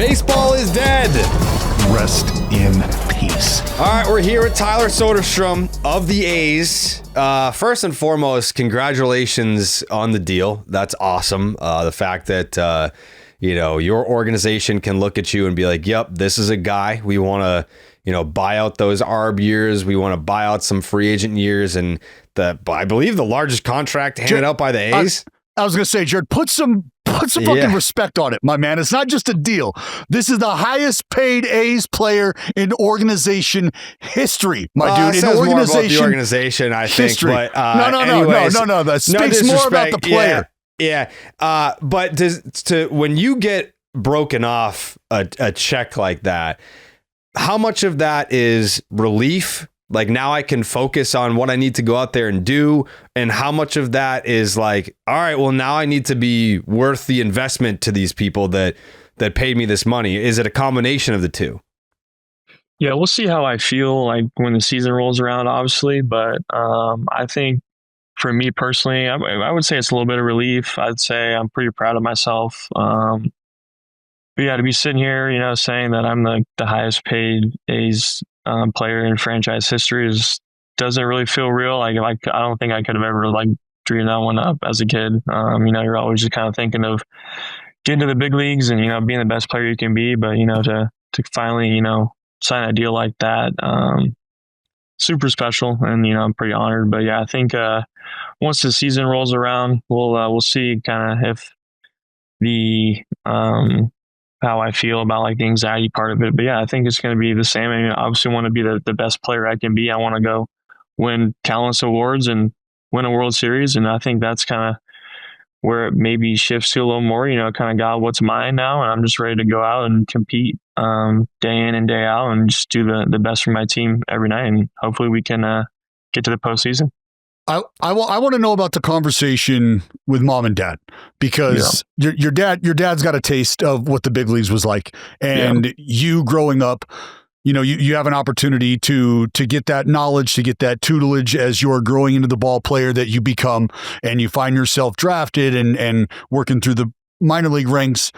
Baseball is dead. Rest in peace. All right, we're here with Tyler Soderstrom of the A's. First and foremost, congratulations on the deal. That's awesome. The fact that your organization can look at you and be like, "Yep, this is a guy we want to, buy out those ARB years. We want to buy out some free agent years." And I believe the largest contract handed out by the A's. I was going to say, Jared, put some fucking respect on it, my man. It's not just a deal. This is the highest paid A's player in organization history, my dude. It says more about the organization, I think. But, no. That speaks more about the player. Yeah. But when you get broken off a check like that, how much of that is relief? Like, now I can focus on what I need to go out there and do. And how much of that is like, all right, well, now I need to be worth the investment to these people that paid me this money. Is it a combination of the two? Yeah, we'll see how I feel like when the season rolls around, obviously. But I think for me personally, I would say it's a little bit of relief. I'd say I'm pretty proud of myself. But yeah, to be sitting here, saying that I'm the highest paid A's player in franchise history doesn't really feel real. Like I don't think I could have ever dreamed that one up as a kid. You're always just kind of thinking of getting to the big leagues and being the best player you can be. But to finally sign a deal like that, super special, and I'm pretty honored. But yeah, I think once the season rolls around, we'll see kind of if the how I feel about the anxiety part of it. But yeah, I think it's going to be the same. I obviously want to be the best player I can be. I want to go win countless awards and win a World Series. And I think that's kind of where it maybe shifts to a little more, kind of God, what's mine now? And I'm just ready to go out and compete day in and day out and just do the best for my team every night. And hopefully we can get to the postseason. I want to know about the conversation with mom and dad, because your dad's got a taste of what the big leagues was like, and you growing up, you have an opportunity to get that knowledge, to get that tutelage as you're growing into the ball player that you become, and you find yourself drafted and working through the minor league ranks.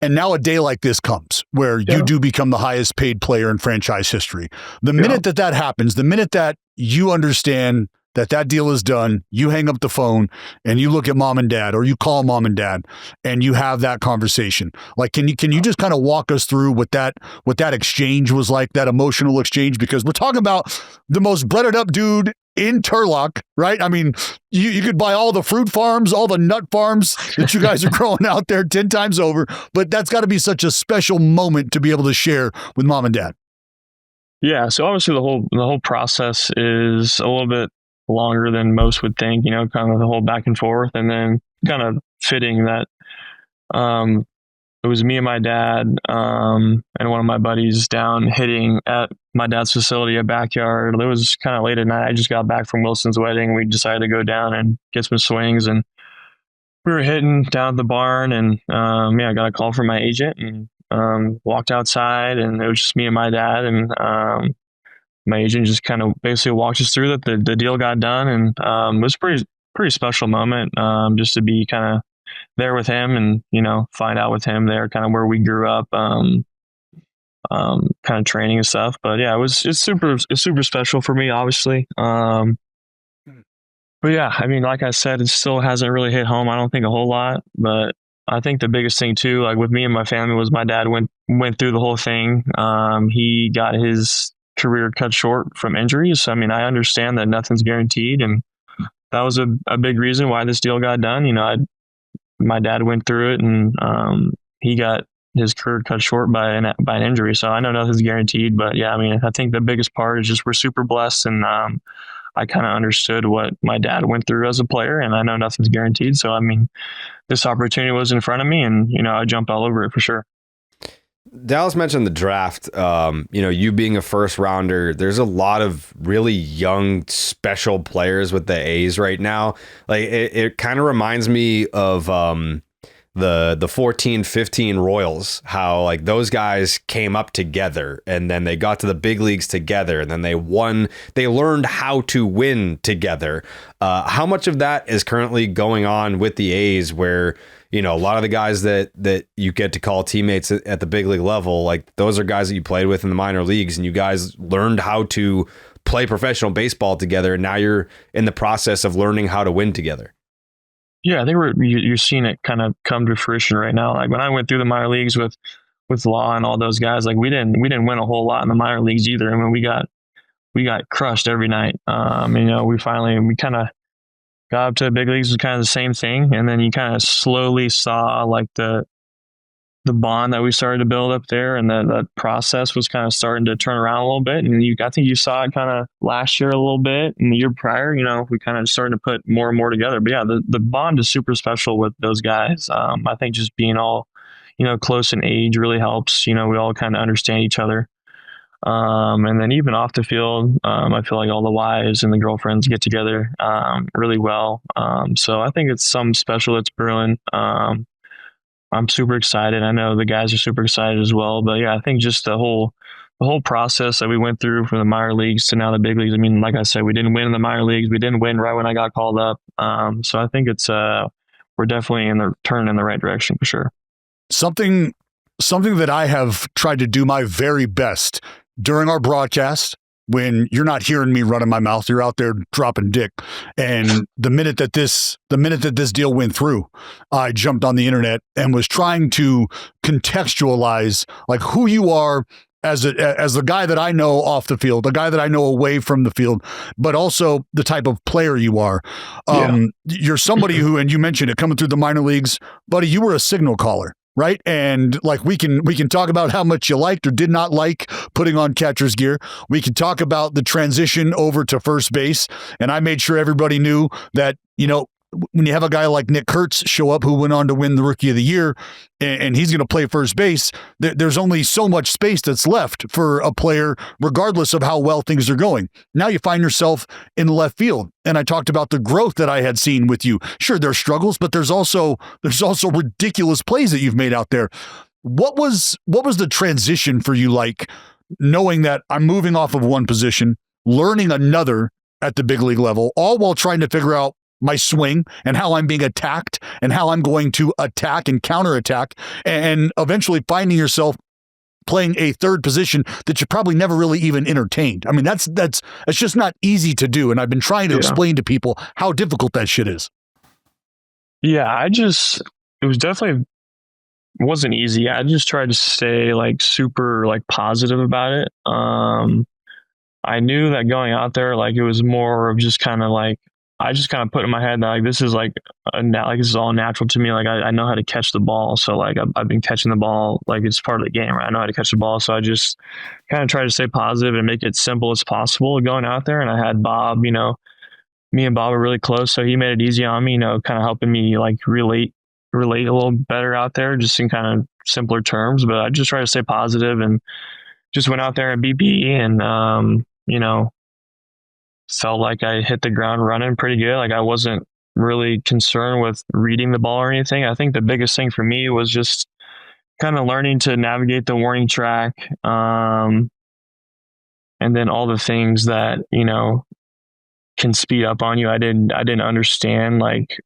And now a day like this comes where you do become the highest paid player in franchise history. The minute that happens, the minute that you understand that deal is done, you hang up the phone and you look at mom and dad, or you call mom and dad and you have that conversation. Can you just kind of walk us through what that exchange was like, that emotional exchange? Because we're talking about the most breaded up dude in Turlock, right? I mean, you could buy all the fruit farms, all the nut farms that you guys are growing out there 10 times over, but that's got to be such a special moment to be able to share with mom and dad. Yeah. So obviously the whole process is a little bit longer than most would think, kind of the whole back and forth, and then kind of fitting that it was me and my dad and one of my buddies down hitting at my dad's facility, a backyard. It was kind of late at night. I just got back from Wilson's wedding. We decided to go down and get some swings, and we were hitting down at the barn, and I got a call from my agent and walked outside, and it was just me and my dad, and my agent just kind of basically walked us through that the deal got done, and it was a pretty special moment just to be kind of there with him and find out with him there kind of where we grew up, kind of training and stuff. But yeah, it's super special for me, obviously. But yeah, I mean, like I said, it still hasn't really hit home, I don't think, a whole lot. But I think the biggest thing too, with me and my family, was my dad went through the whole thing. He got his career cut short from injuries. I mean, I understand that nothing's guaranteed, and that was a big reason why this deal got done. My dad went through it, and he got his career cut short by an injury. So I know nothing's guaranteed, but yeah, I mean, I think the biggest part is just we're super blessed, and I kind of understood what my dad went through as a player, and I know nothing's guaranteed. So I mean, this opportunity was in front of me, and I jumped all over it for sure. Dallas mentioned the draft. You being a first rounder, there's a lot of really young, special players with the A's right now. It kind of reminds me of the 14, 15 Royals, how like those guys came up together and then they got to the big leagues together and then they learned how to win together. How much of that is currently going on with the A's where, you know, a lot of the guys that you get to call teammates at the big league level, like those are guys that you played with in the minor leagues and you guys learned how to play professional baseball together. And now you're in the process of learning how to win together. Yeah, I think you're seeing it kind of come to fruition right now. Like when I went through the minor leagues with Law and all those guys, like we didn't win a whole lot in the minor leagues either. I mean, we got crushed every night. You know, we kind of got up to the big leagues, was kind of the same thing, and then you kind of slowly saw like the bond that we started to build up there, and that process was kind of starting to turn around a little bit. And I think you saw it kind of last year a little bit, and the year prior, you know, we kind of started to put more and more together. But yeah, the bond is super special with those guys. I think just being all, you know, close in age really helps. You know, we all kind of understand each other. And then even off the field, I feel like all the wives and the girlfriends get together really well. So I think it's something special that's brewing. I'm super excited. I know the guys are super excited as well. But yeah, I think just the whole process that we went through from the minor leagues to now the big leagues. I mean, like I said, we didn't win in the minor leagues. We didn't win right when I got called up. So I think it's we're definitely turning in the right direction for sure. Something that I have tried to do my very best during our broadcast, when you're not hearing me running my mouth, you're out there dropping dick. And the minute that this deal went through, I jumped on the internet and was trying to contextualize like who you are as the guy that I know off the field, the guy that I know away from the field, but also the type of player you are. You're somebody who, and you mentioned it, coming through the minor leagues, buddy, you were a signal caller. Right. And like we can talk about how much you liked or did not like putting on catcher's gear. We can talk about the transition over to first base. And I made sure everybody knew that, you know, when you have a guy like Nick Kurtz show up who went on to win the Rookie of the Year and he's going to play first base, there's only so much space that's left for a player, regardless of how well things are going. Now you find yourself in left field. And I talked about the growth that I had seen with you. Sure, there's struggles, but there's also ridiculous plays that you've made out there. What was the transition for you like, knowing that I'm moving off of one position, learning another at the big league level, all while trying to figure out my swing and how I'm being attacked and how I'm going to attack and counterattack, and eventually finding yourself playing a third position that you probably never really even entertained. I mean, that's just not easy to do. And I've been trying to explain to people how difficult that shit is. Yeah, it wasn't easy. I just tried to stay like super like positive about it. I knew that going out there, like it was more of just kind of like, I just kind of put in my head that like this is like this is all natural to me. Like I know how to catch the ball, so like I've been catching the ball, like it's part of the game. Right? I know how to catch the ball, so I just kind of try to stay positive and make it simple as possible going out there. And I had Bob, you know, me and Bob are really close, so he made it easy on me, you know, kind of helping me like relate a little better out there, just in kind of simpler terms. But I just try to stay positive and just went out there at BP and you know, felt like I hit the ground running pretty good. Like I wasn't really concerned with reading the ball or anything. I think the biggest thing for me was just kind of learning to navigate the warning track. And then all the things that, you know, can speed up on you. I didn't understand like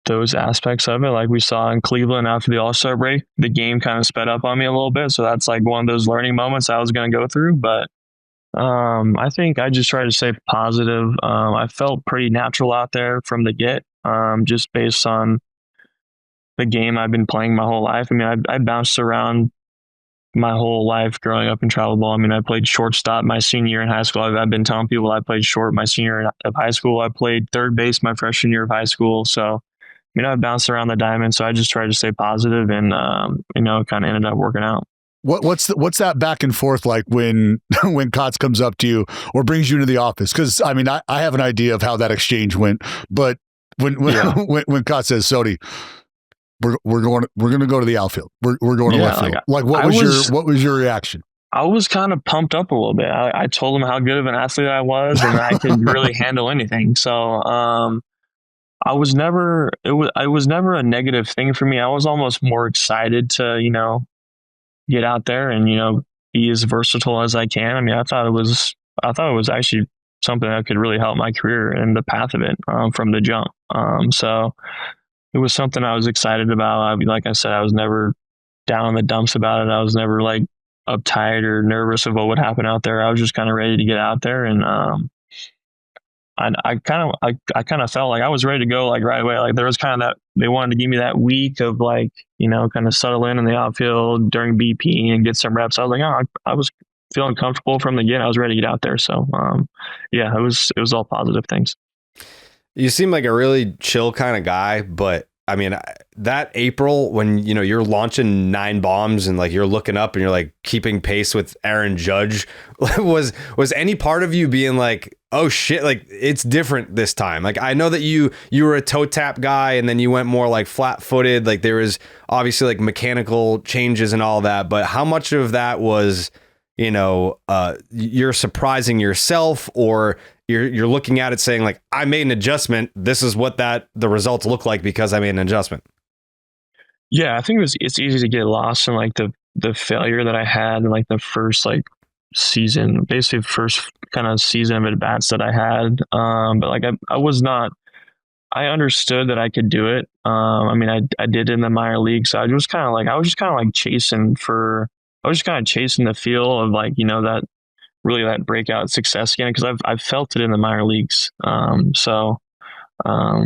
those aspects of it. Like we saw in Cleveland after the All-Star break, the game kind of sped up on me a little bit. So that's like one of those learning moments I was going to go through. But I think I just tried to stay positive. I felt pretty natural out there from the get, just based on the game I've been playing my whole life. I mean, I bounced around my whole life growing up in travel ball. I mean, I played shortstop my senior year in high school. I've been telling people I played short my senior year of high school. I played third base my freshman year of high school. So, you know, I bounced around the diamond. So I just tried to stay positive and, you know, kind of ended up working out. What's that back and forth like when Kotz comes up to you or brings you into the office? Because I mean, I have an idea of how that exchange went, but when Kotz says, "Sody, we're going to go to the outfield. We're going to left field." Like what was your reaction? I was kind of pumped up a little bit. I told him how good of an athlete I was and that I could really handle anything. So it was never a negative thing for me. I was almost more excited to, get out there and, be as versatile as I can. I mean, I thought it was actually something that could really help my career and the path of it, from the jump. So it was something I was excited about. Like I said, I was never down in the dumps about it. I was never like uptight or nervous of what would happen out there. I was just kind of ready to get out there, and I kind of felt like I was ready to go like right away. Like there was kind of that, they wanted to give me that week of like, kind of settle in the outfield during BP and get some reps. I was like, oh, I was feeling comfortable from the get. I was ready to get out there. So, yeah, it was all positive things. You seem like a really chill kind of guy, but I mean, that April when, you're launching 9 bombs and like you're looking up and you're like keeping pace with Aaron Judge, was any part of you being like, oh shit, like it's different this time? Like I know that you were a toe tap guy and then you went more like flat footed. Like there was obviously like mechanical changes and all that, but how much of that was, you're surprising yourself, or you're looking at it saying like, I made an adjustment. This is what the results look like because I made an adjustment. Yeah, I think it's easy to get lost in like the failure that I had in like the first like season, basically the first kind of season of at-bats that I had. But like I understood that I could do it. I mean, I did in the minor leagues. So I was just kind of like chasing the feel of like, that breakout success again, because I've felt it in the minor leagues. So I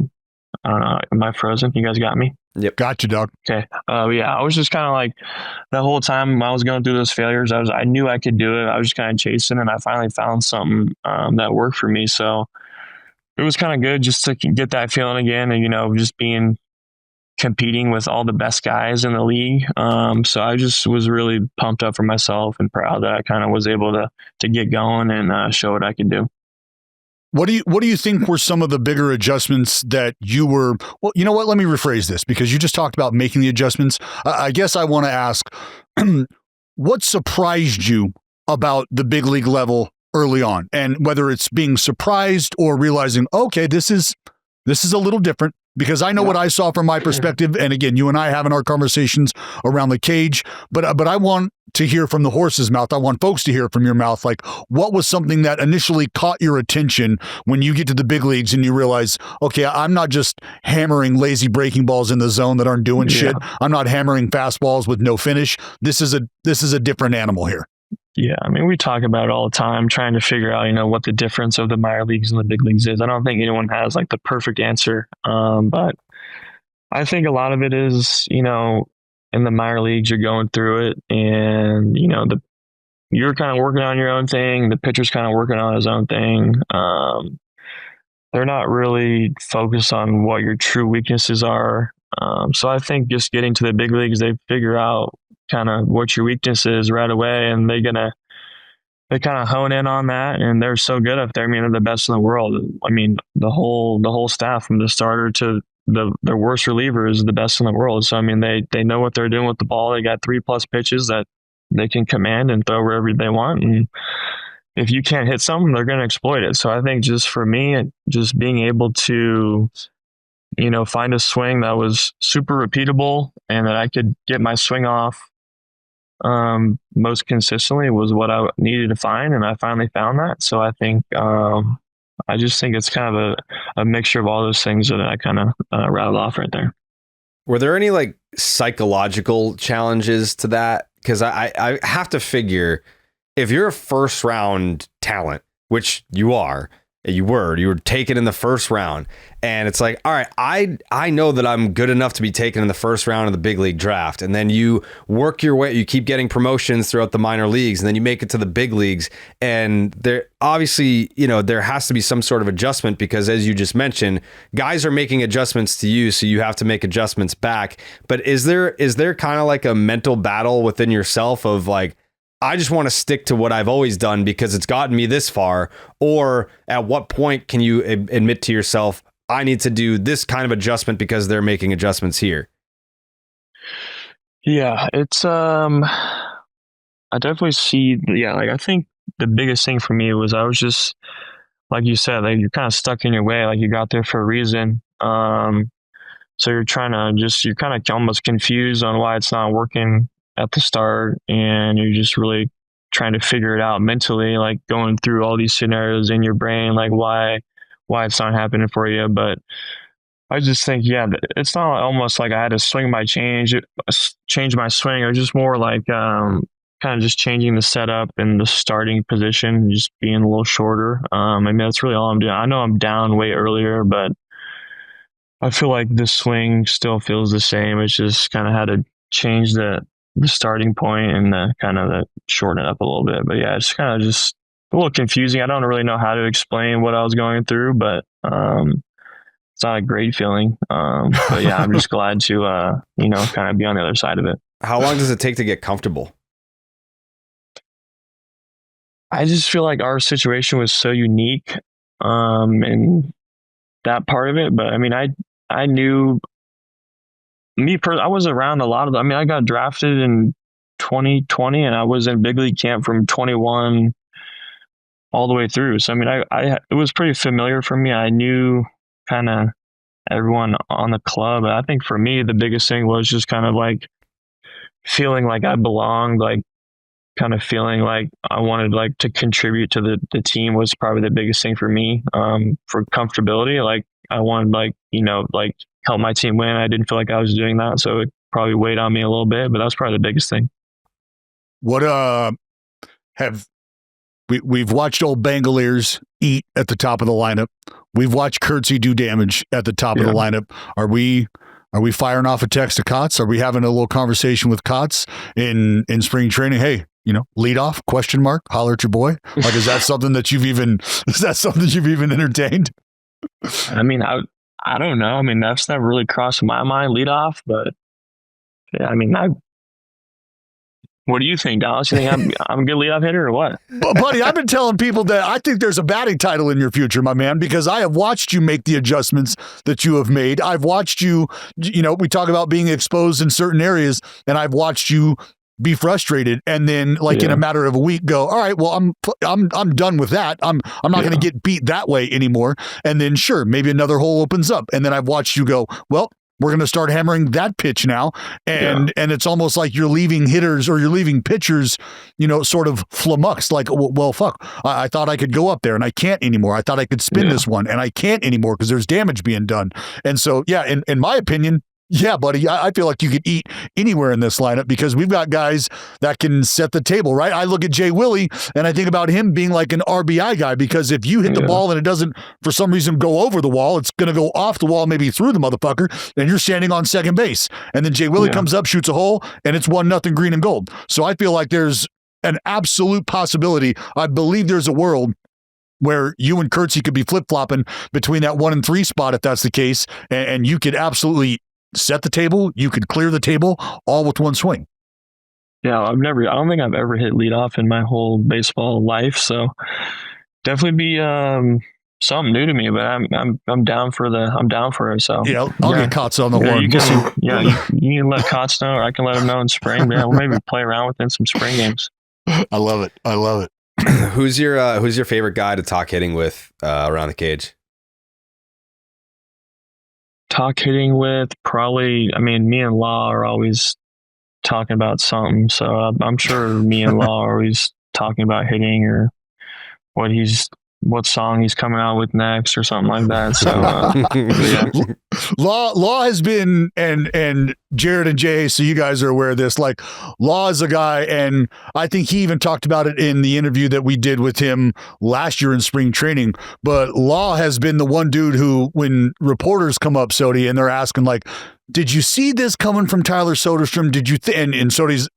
don't know. Am I frozen? You guys got me? Yep. Got you, Dawg. Okay. Yeah, I was just kind of like the whole time I was going through those failures, I knew I could do it. I was just kind of chasing, and I finally found something that worked for me. So it was kind of good just to get that feeling again, and just competing with all the best guys in the league. So I just was really pumped up for myself and proud that I kind of was able to get going and show what I could do. What do you think were some of the bigger adjustments that you were? Well, you know what? Let me rephrase this, because you just talked about making the adjustments. I guess I want to ask, what surprised you about the big league level early on, and whether it's being surprised or realizing, okay, this is a little different. Because I know what I saw from my perspective, and again, you and I having our conversations around the cage, but I want to hear from the horse's mouth. I want folks to hear from your mouth. Like, what was something that initially caught your attention when you get to the big leagues and you realize, okay, I'm not just hammering lazy breaking balls in the zone that aren't doing shit. I'm not hammering fastballs with no finish. This is a different animal here. Yeah, I mean, we talk about it all the time, trying to figure out, what the difference of the minor leagues and the big leagues is. I don't think anyone has like the perfect answer, but I think a lot of it is, in the minor leagues, you're going through it, and you're kind of working on your own thing. The pitcher's kind of working on his own thing. They're not really focused on what your true weaknesses are. So I think just getting to the big leagues, they figure out kind of what your weakness is right away, and they kind of hone in on that, and they're so good up there. I mean, they're the best in the world. I mean, the whole staff from the starter to their worst reliever is the best in the world. So I mean, they know what they're doing with the ball. They got 3+ pitches that they can command and throw wherever they want, and if you can't hit something, they're going to exploit it. So I think just for me, just being able to find a swing that was super repeatable and that I could get my swing off most consistently was what I needed to find, and I finally found that. So I think I just think it's kind of a mixture of all those things that I kind of rattled off right there. Were there any like psychological challenges to that? Because I have to figure, if you're a first round talent, which you were taken in the first round, and it's like, all right, I know that I'm good enough to be taken in the first round of the big league draft. And then you work your way, you keep getting promotions throughout the minor leagues, and then you make it to the big leagues. And there obviously, there has to be some sort of adjustment, because as you just mentioned, guys are making adjustments to you, so you have to make adjustments back. But is there kind of like a mental battle within yourself of like, I just want to stick to what I've always done because it's gotten me this far? Or at what point can you admit to yourself, I need to do this kind of adjustment because they're making adjustments here? Yeah, it's, I definitely see. Yeah. Like, I think the biggest thing for me was I was just, like you said, like you're kind of stuck in your way. Like you got there for a reason. So you're kind of almost confused on why it's not working at the start, and you're just really trying to figure it out mentally, like going through all these scenarios in your brain, like why it's not happening for you. But I just think, it's not almost like I had to change my swing. It was just more like kind of just changing the setup and the starting position, just being a little shorter. I mean, that's really all I'm doing. I know I'm down way earlier, but I feel like the swing still feels the same. It's just kind of had to change the starting point and kind of shorten it up a little bit. But yeah, it's kind of just a little confusing. I don't really know how to explain what I was going through, but it's not a great feeling. But yeah, I'm just glad to kind of be on the other side of it. How long does it take to get comfortable? I just feel like our situation was so unique in that part of it. But I mean, I knew I was around a lot of them. I mean, I got drafted in 2020 and I was in big league camp from 21 all the way through. So, I mean, it was pretty familiar for me. I knew kind of everyone on the club. I think for me, the biggest thing was just kind of like feeling like I belonged, like kind of feeling like I wanted like to contribute to the team was probably the biggest thing for me. For comfortability, like I wanted like help my team win. I didn't feel like I was doing that, so it probably weighed on me a little bit, but that was probably the biggest thing. What we've watched old Bangaliers eat at the top of the lineup. We've watched Curtsy do damage at the top of the lineup. Are we firing off a text to Kotz? Are we having a little conversation with Kotz in spring training? Hey, lead off ? Holler at your boy. Like, is that something that you've even entertained? I mean, I don't know. I mean, that's never really crossed my mind, lead off, but yeah, I mean, what do you think, Dallas? You think I'm a good leadoff hitter or what? Buddy, I've been telling people that I think there's a batting title in your future, my man, because I have watched you make the adjustments that you have made. I've watched you, we talk about being exposed in certain areas, and I've watched you be frustrated and then in a matter of a week go, all right, well, I'm done with that. I'm not going to get beat that way anymore. And then sure, maybe another hole opens up. And then I've watched you go, well, we're going to start hammering that pitch now. And it's almost like you're leaving hitters or you're leaving pitchers, sort of flummoxed, like, well, fuck, I thought I could go up there and I can't anymore. I thought I could spin this one and I can't anymore because there's damage being done. And so, in my opinion, yeah, buddy, I feel like you could eat anywhere in this lineup because we've got guys that can set the table, right? I look at Jay Willie and I think about him being like an RBI guy because if you hit the ball and it doesn't, for some reason, go over the wall, it's going to go off the wall, maybe through the motherfucker, and you're standing on second base. And then Jay Willie comes up, shoots a hole, and it's 1-0 green and gold. So I feel like there's an absolute possibility. I believe there's a world where you and Curtsy could be flip-flopping between that 1 and 3 spot if that's the case, and you could absolutely set the table, you could clear the table all with one swing. Yeah, I don't think I've ever hit leadoff in my whole baseball life, so definitely be something new to me, but I'm down for it. So yeah, I'll get Kotz on the horn. You can let Kotz know, or I can let him know in spring. Yeah, we'll maybe play around within some spring games. I love it. Who's your favorite guy to talk hitting with around the cage? Talk hitting with probably, I mean, me and Law are always talking about something, so I'm sure me and Law are always talking about hitting or what song he's coming out with next or something like that. So Law has been, and Jared and Jay, so you guys are aware of this, like Law is a guy, and I think he even talked about it in the interview that we did with him last year in spring training, but Law has been the one dude who, when reporters come up, Sody, and they're asking like, did you see this coming from Tyler Soderstrom? Did you and Sody's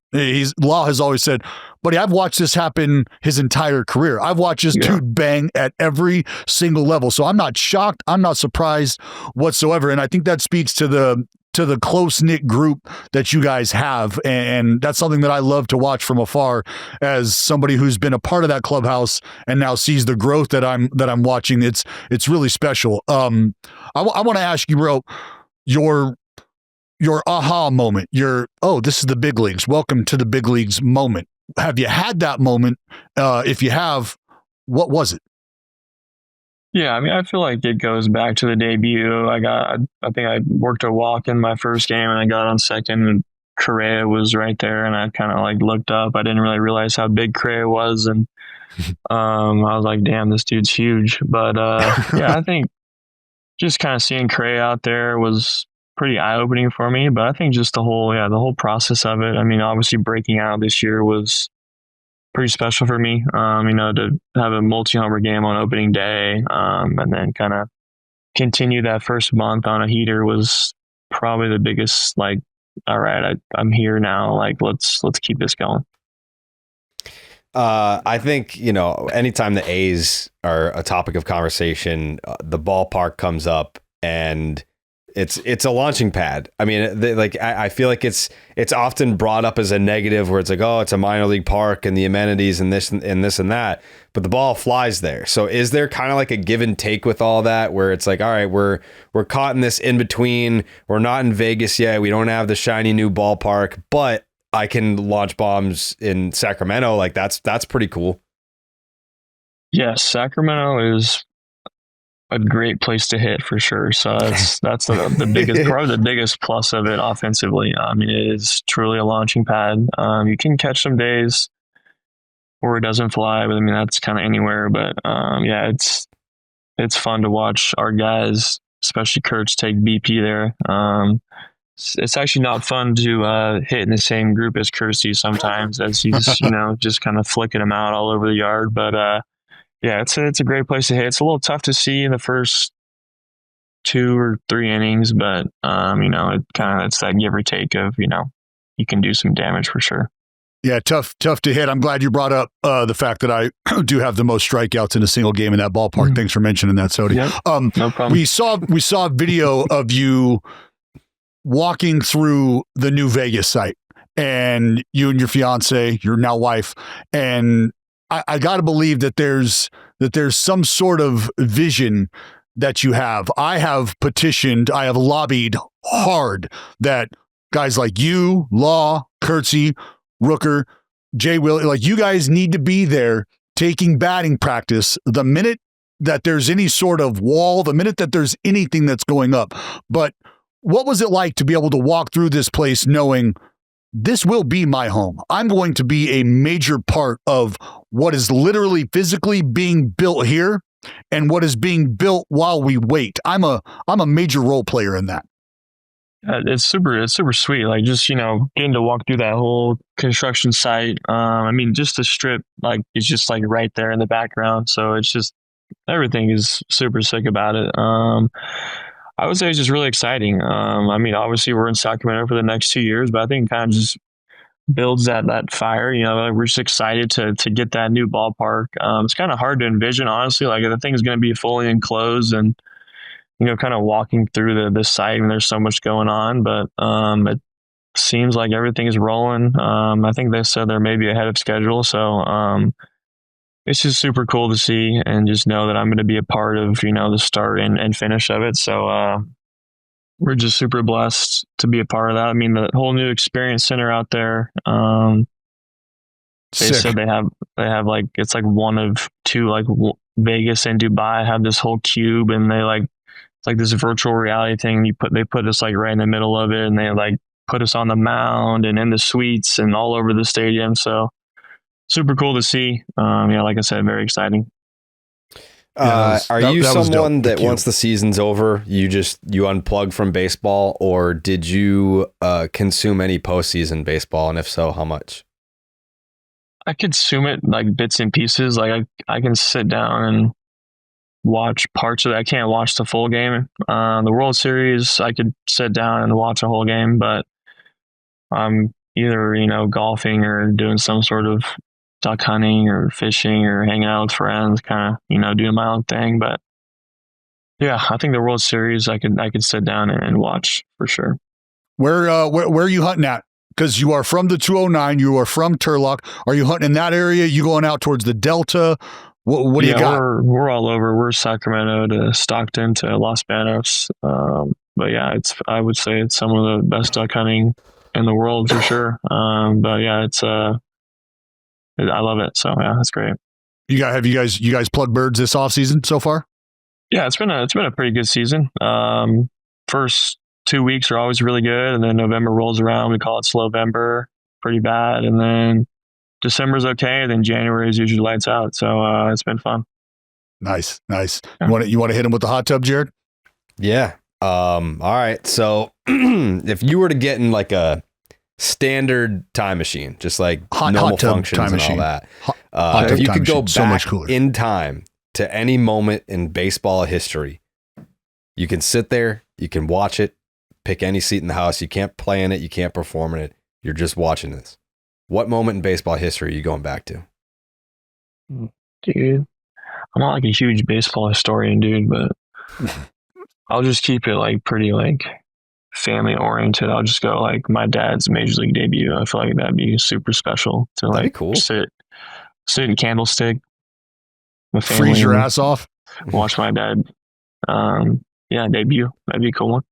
Law has always said, buddy, I've watched this happen his entire career. I've watched this dude bang at every single level. So I'm not shocked. I'm not surprised whatsoever. And I think that speaks to the close-knit group that you guys have. And that's something that I love to watch from afar as somebody who's been a part of that clubhouse and now sees the growth that I'm watching. It's really special. I want to ask you, bro, your aha moment, this is the big leagues. Welcome to the big leagues moment. Have you had that moment? If you have, what was it? Yeah, I mean, I feel like it goes back to the debut. I think I worked a walk in my first game and I got on second, and Correa was right there, and I kind of like looked up. I didn't really realize how big Correa was, and I was like, damn, this dude's huge. But yeah, I think just kind of seeing Correa out there was pretty eye opening for me. But I think just the whole process of it. I mean, obviously breaking out this year was pretty special for me. To have a multi-homer game on opening day, and then kind of continue that first month on a heater was probably the biggest. Like, all right, I'm here now. Like, let's keep this going. I think, anytime the A's are a topic of conversation, the ballpark comes up, and it's a launching pad. I mean, I feel like it's often brought up as a negative, where it's like, oh, it's a minor league park and the amenities and this and that, but the ball flies there. So is there kind of like a give and take with all that, where it's like, all right, we're caught in this in between. We're not in Vegas yet. We don't have the shiny new ballpark, but I can launch bombs in Sacramento. Like that's pretty cool. Yes, Sacramento is a great place to hit for sure. So that's the biggest, probably the biggest plus of it offensively. I mean, it is truly a launching pad. You can catch some days where it doesn't fly, but I mean, that's kind of anywhere. But yeah, it's fun to watch our guys, especially Kurtz, take BP there. It's actually not fun to hit in the same group as Kersey sometimes, as he's just kind of flicking them out all over the yard. But yeah, it's a great place to hit. It's a little tough to see in the first 2 or 3 innings, but it kind of, it's that give or take of you can do some damage for sure. Yeah, tough to hit. I'm glad you brought up the fact that I do have the most strikeouts in a single game in that ballpark. Mm-hmm. Thanks for mentioning that, Sody. Yep, no problem. We saw a video of you walking through the new Vegas site, and you and your fiance, your now wife, and I got to believe that there's some sort of vision that you have. I have lobbied hard that guys like you, Law, Kurtzy, Rooker, Jay Will, like you guys need to be there taking batting practice the minute that there's any sort of wall, the minute that there's anything that's going up. But what was it like to be able to walk through this place knowing this will be my home? I'm going to be a major part of what is literally physically being built here and what is being built while we wait. I'm a major role player in that. It's super sweet. Like just, getting to walk through that whole construction site. I mean, just the strip, like it's just like right there in the background. So it's just, everything is super sick about it. I would say it's just really exciting. I mean, obviously we're in Sacramento for the next 2 years, but I think it kind of just builds that fire. We're just excited to get that new ballpark. It's kind of hard to envision, honestly. Like the thing's going to be fully enclosed, and kind of walking through the site, and there's so much going on. But it seems like everything is rolling. I think they said they're maybe ahead of schedule, so it's just super cool to see, and just know that I'm going to be a part of, the start and finish of it. So we're just super blessed to be a part of that. I mean, the whole new experience center out there, they said they have like, it's like one of 2, like Vegas and Dubai have this whole cube, and they it's like this virtual reality thing. They put us like right in the middle of it, and they like put us on the mound and in the suites and all over the stadium. So super cool to see. Like I said, very exciting. Are you someone that once the season's over, you unplug from baseball, or did you consume any postseason baseball? And if so, how much? I consume it like bits and pieces. Like I can sit down and watch parts of it. I can't watch the full game. The World Series, I could sit down and watch a whole game, but I'm either, golfing or doing some sort of duck hunting or fishing or hanging out with friends, kind of, doing my own thing. But yeah, I think the World Series, I could sit down and watch for sure. Where are you hunting at? Because you are from the 209, you are from Turlock. Are you hunting in that area? You going out towards the Delta? What do you got? We're all over. We're Sacramento to Stockton to Los Banos. But yeah, I would say it's some of the best duck hunting in the world for sure. But yeah, I love it. So yeah, that's great. You guys plugged birds this off season so far? Yeah, it's been a pretty good season. First 2 weeks are always really good, and then November rolls around. We call it Slowvember, pretty bad, and then December's okay, and then January is usually lights out. So it's been fun. Nice. Yeah. You want to hit him with the hot tub, Jared? Yeah. All right. So if you were to get in like a standard time machine, just like normal functions and all that, if you could go back in time to any moment in baseball history, you can sit there, you can watch it, pick any seat in the house. You can't play in it, you can't perform in it. You're just watching this. What moment in baseball history are you going back to? Dude, I'm not like a huge baseball historian, dude, but I'll just keep it like pretty like family oriented. I'll just go like my dad's major league debut. I feel like that'd be super special to That'd be like cool. sit in Candlestick, my family, Freeze your ass off. watch my dad. Debut. That'd be a cool one.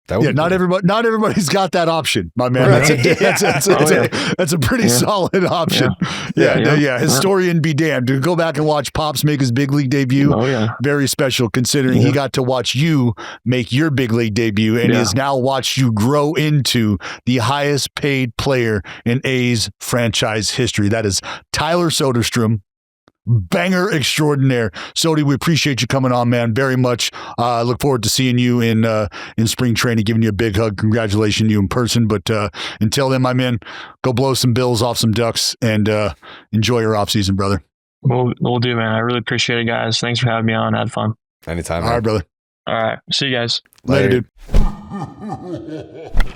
Not everybody's got that option, my man. Right. That's a pretty solid option. Yeah. Historian be damned. To go back and watch Pops make his big league debut. Oh yeah. Very special considering he got to watch you make your big league debut and has now watched you grow into the highest paid player in A's franchise history. That is Tyler Soderstrom. Banger extraordinaire. Sody, we appreciate you coming on, man, very much. Look forward to seeing you in spring training, giving you a big hug. Congratulations to you in person. But until then, my man, go blow some Bills off some Ducks and enjoy your offseason, brother. We'll do, man. I really appreciate it, guys. Thanks for having me on. I had fun. Anytime. All right, brother. All right. See you guys. Later dude.